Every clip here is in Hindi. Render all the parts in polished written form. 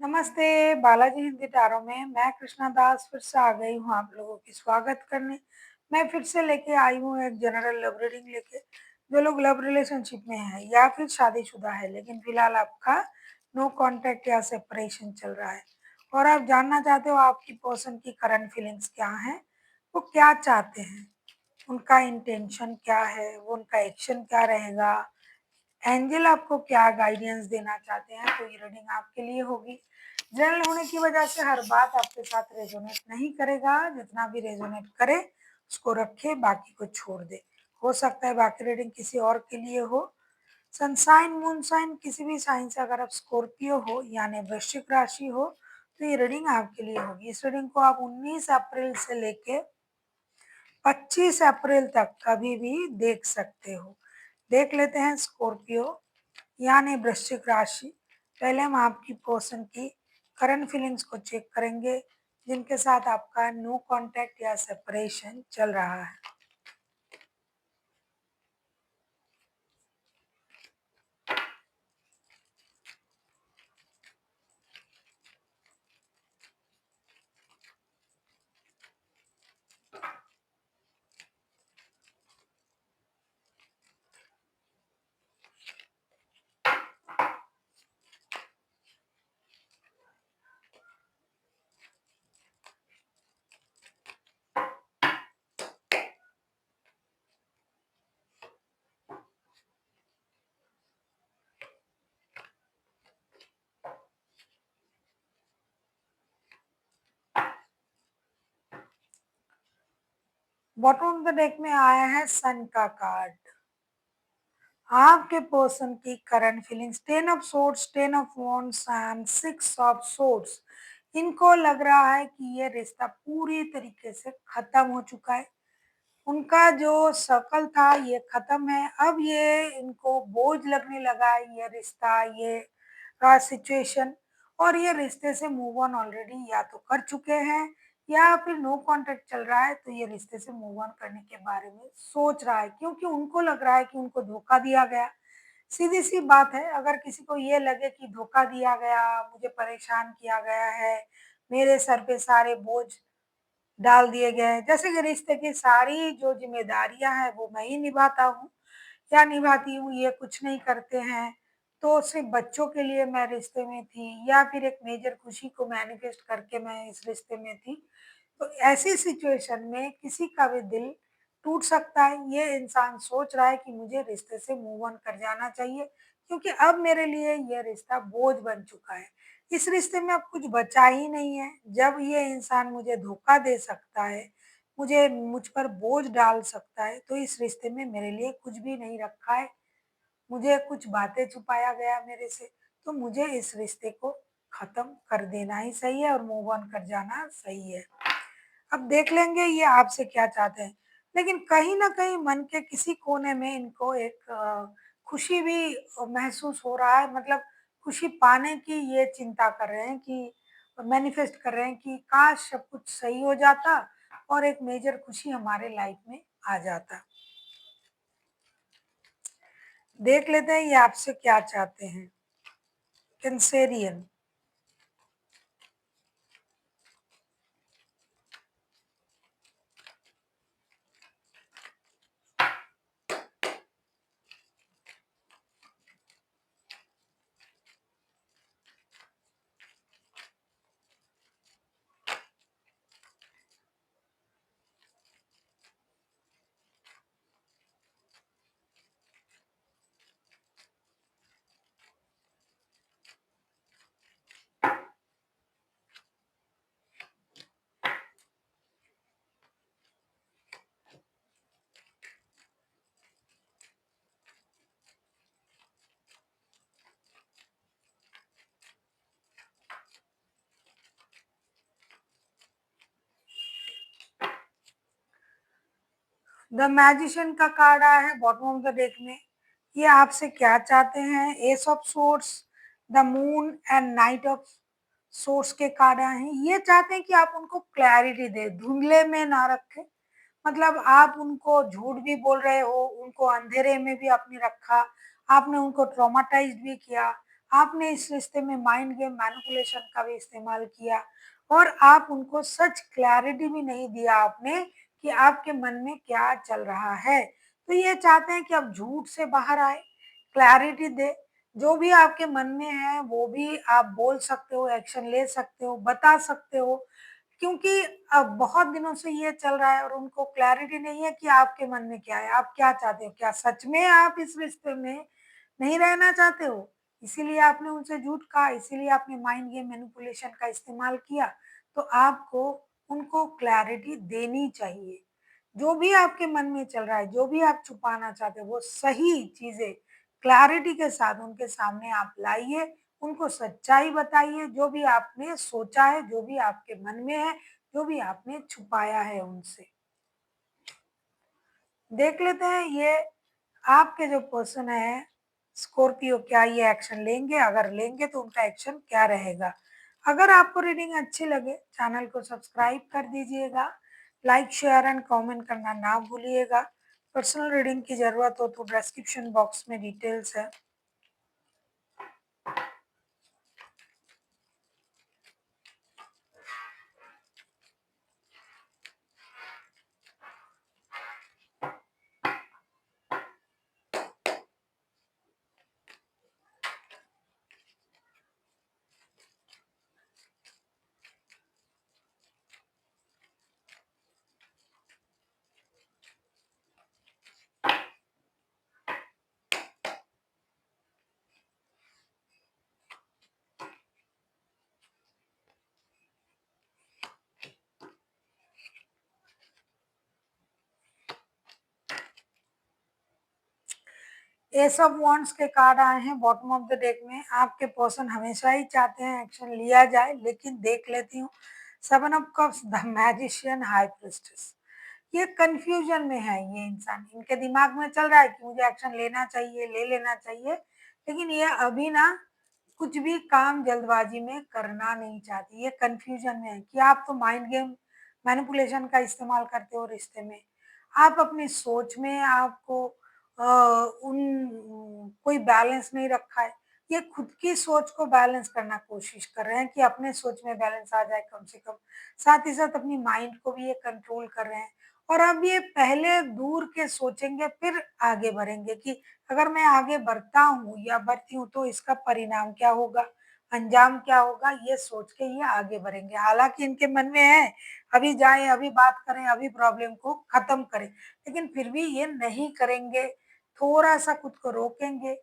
नमस्ते, बालाजी हिंदी टारो में मैं कृष्णा दास फिर से आ गई हूँ आप लोगों की स्वागत करने। मैं फिर से लेके आई हूँ एक जनरल लव रीडिंग लेके। जो लोग लव रिलेशनशिप में है या फिर शादीशुदा है लेकिन फिलहाल आपका नो कांटेक्ट या सेपरेशन चल रहा है और आप जानना चाहते हो आपकी पर्सन की करंट फीलिंग्स क्या हैं, वो क्या चाहते हैं, उनका इंटेंशन क्या है, वो उनका एक्शन क्या रहेगा, एंजल आपको क्या गाइडेंस देना चाहते हैं, तो ये रीडिंग आपके लिए होगी। जनरल होने की वजह से हर बात आपके साथ रेजोनेट नहीं करेगा, जितना भी रेजोनेट करे उसको रखे, बाकी को छोड़ दे। हो सकता है बाकी रीडिंग किसी और के लिए हो। सनसाइन मून साइन किसी भी साइन से अगर आप स्कॉर्पियो हो यानी वृश्चिक राशि हो तो ये रीडिंग आपके लिए होगी। इस रीडिंग को आप 19 अप्रैल से लेके 25 अप्रैल तक कभी भी देख सकते हो। देख लेते हैं स्कॉर्पियो यानी वृश्चिक राशि। पहले हम आपकी पर्सन की करंट फीलिंग्स को चेक करेंगे जिनके साथ आपका नो कांटेक्ट या सेपरेशन चल रहा है। बॉटम ऑफ द डेक में आया है सन का कार्ड। आपके पर्सन की current feelings 10 of swords, 10 of wands and 6 of swords. इनको लग रहा है कि ये रिश्ता पूरी तरीके से खत्म हो चुका है। उनका जो सर्कल था ये खत्म है। अब ये इनको बोझ लगने लगा है ये रिश्ता, ये सिचुएशन, और ये रिश्ते से मूव ऑन ऑलरेडी या तो कर चुके हैं या फिर नो कांटेक्ट चल रहा है, तो ये रिश्ते से मूव ऑन करने के बारे में सोच रहा है क्योंकि उनको लग रहा है कि उनको धोखा दिया गया। सीधी सी बात है, अगर किसी को ये लगे कि धोखा दिया गया, मुझे परेशान किया गया है, मेरे सर पे सारे बोझ डाल दिए गए हैं, जैसे कि रिश्ते की सारी जो ज़िम्मेदारियाँ हैं वो मैं ही निभाता हूँ या निभाती हूँ, ये कुछ नहीं करते हैं, तो सिर्फ़ बच्चों के लिए मैं रिश्ते में थी या फिर एक मेजर खुशी को मैनिफेस्ट करके मैं इस रिश्ते में थी। तो ऐसी सिचुएशन में किसी का भी दिल टूट सकता है। ये इंसान सोच रहा है कि मुझे रिश्ते से मूव ऑन कर जाना चाहिए क्योंकि अब मेरे लिए ये रिश्ता बोझ बन चुका है। इस रिश्ते में अब कुछ बचा ही नहीं है। जब ये इंसान मुझे धोखा दे सकता है, मुझे मुझ पर बोझ डाल सकता है, तो इस रिश्ते में मेरे लिए कुछ भी नहीं रखा है। मुझे कुछ बातें छुपाया गया मेरे से, तो मुझे इस रिश्ते को खत्म कर देना ही सही है और मूव ऑन कर जाना सही है। अब देख लेंगे ये आपसे क्या चाहते हैं। लेकिन कहीं न कहीं मन के किसी कोने में इनको एक खुशी भी महसूस हो रहा है, मतलब खुशी पाने की ये चिंता कर रहे हैं कि मैनिफेस्ट कर रहे हैं कि काश सब कुछ सही हो जाता और एक मेजर खुशी हमारे लाइफ में आ जाता। देख लेते हैं ये आपसे क्या चाहते हैं। कैंसेरियन। द मैजिशियन का कार्ड आया है बॉटम ऑफ द डेक में। ये आपसे क्या चाहते हैं? S of source, the moon and night of source के कार्ड आए हैं। ये चाहते हैं कि आप उनको क्लैरिटी दें, धुंधले में ना रखें। मतलब आप उनको झूठ भी बोल रहे हो, उनको अंधेरे में भी आपने रखा, आपने उनको ट्रॉमाटाइज़्ड भी किया, आपने इस रिश्ते में माइंड गेम मैनिपुलेशन का भी इस्तेमाल किया और आप उनको सच क्लैरिटी भी नहीं दिया आपने कि आपके मन में क्या चल रहा है। तो ये चाहते हैं कि आप झूठ से बाहर आए, क्लैरिटी दें, जो भी आपके मन में है वो भी आप बोल सकते हो, एक्शन ले सकते हो, बता सकते हो। क्योंकि अब बहुत दिनों से ये चल रहा है और उनको क्लैरिटी नहीं है कि आपके मन में क्या है, आप क्या चाहते हो? क्या सच में आप इस रिश्ते में नहीं रहना चाहते हो? इसीलिए आपने उनसे झूठ कहा, इसीलिए आपने माइंड गेम मैनिपुलेशन का इस्तेमाल किया। तो आपको उनको क्लैरिटी देनी चाहिए। जो भी आपके मन में चल रहा है, जो भी आप छुपाना चाहते हो, वो सही चीज़ें क्लैरिटी के साथ उनके सामने आप लाइए, उनको सच्चाई बताइए, जो भी आपने सोचा है, जो भी आपके मन में है, जो भी आपने छुपाया है उनसे। देख लेते हैं ये आपके जो पर्सन है स्कॉर्पियो क्या ये एक्शन लेंगे? अगर लेंगे तो उनका एक्शन क्या रहेगा? अगर आपको रीडिंग अच्छी लगे चैनल को सब्सक्राइब कर दीजिएगा, लाइक, शेयर एंड कमेंट करना ना भूलिएगा। पर्सनल रीडिंग की ज़रूरत हो तो डिस्क्रिप्शन बॉक्स में डिटेल्स है। एस ऑफ वांड्स के कार्ड आए हैं बॉटम ऑफ द डेक में। आपके पर्सन हमेशा ही चाहते हैं एक्शन लिया जाए, लेकिन देख लेती हूँ seven of cups, the magician, high priestess. ये कंफ्यूजन में है ये इंसान, इनके दिमाग में चल रहा है कि मुझे एक्शन लेना चाहिए, ले लेना चाहिए, लेकिन ये अभी ना कुछ भी काम जल्दबाजी में करना नहीं चाहती। ये कंफ्यूजन में है कि आप तो माइंड गेम मैनिपुलेशन का इस्तेमाल करते हो रिश्ते में। आप अपनी सोच में आपको उन कोई बैलेंस नहीं रखा है। ये खुद की सोच को बैलेंस करना कोशिश कर रहे हैं कि अपने सोच में बैलेंस आ जाए कम से कम। साथ ही साथ अपनी माइंड को भी ये कंट्रोल कर रहे हैं और अब ये पहले दूर के सोचेंगे फिर आगे बढ़ेंगे कि अगर मैं आगे बढ़ता हूँ या बढ़ती हूँ तो इसका परिणाम क्या होगा, अंजाम क्या होगा, ये सोच के ये आगे बढ़ेंगे। हालाँकि इनके मन में है, अभी जाएँ, अभी बात करें, अभी प्रॉब्लम को खत्म करें, लेकिन फिर भी ये नहीं करेंगे। थोड़ा-सा खुद को रोकेंगे,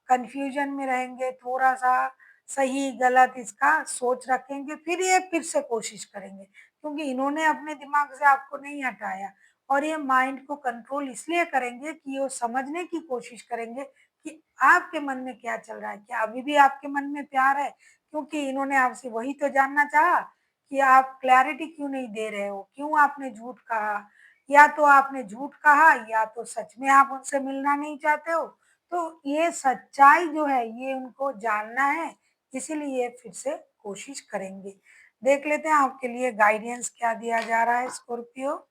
कन्फ्यूजन में रहेंगे, थोड़ा-सा सही-गलत इसका सोच रखेंगे, फिर ये फिर से कोशिश करेंगे। क्योंकि इन्होंने अपने दिमाग से आपको नहीं हटाया और ये माइंड को कंट्रोल इसलिए करेंगे कि वो समझने की कोशिश करेंगे कि आपके मन में क्या चल रहा है? क्या अभी भी आपके मन में प्यार है? क्योंकि इन्होंने आपसे वही तो जानना चाहा कि आप क्लैरिटी क्यों नहीं दे रहे हो? क्यों आपने झूठ कहा? या तो आपने झूठ कहा या तो सच में आप उनसे मिलना नहीं चाहते हो। तो ये सच्चाई जो है ये उनको जानना है, इसीलिए ये फिर से कोशिश करेंगे। देख लेते हैं आपके लिए गाइडेंस क्या दिया जा रहा है स्कॉर्पियो।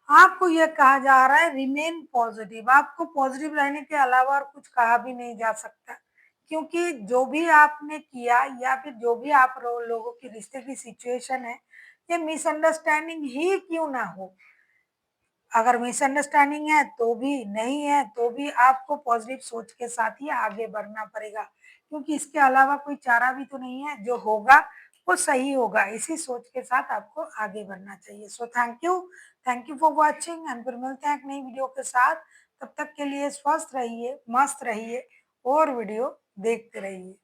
आपको ये कहा जा रहा है रिमेन पॉजिटिव। आपको पॉजिटिव रहने के अलावा और कुछ कहा भी नहीं जा सकता, क्योंकि जो भी आपने किया या फिर जो भी आप लोगों की रिश्ते की सिचुएशन है, ये मिसअंडरस्टैंडिंग ही क्यों ना हो, अगर मिसअंडरस्टैंडिंग है तो भी, नहीं है तो भी आपको पॉजिटिव सोच के साथ ही आगे बढ़ना पड़ेगा, क्योंकि इसके अलावा कोई चारा भी तो नहीं है, जो होगा वो सही होगा। इसी सोच के साथ आपको आगे बढ़ना चाहिए। So thank you for watching and फिर मिलते हैं एक नई वीडियो के साथ। तब तक के लिए स्वस्थ रहिए, मस्त रहिए और वीडियो देखते रहिए।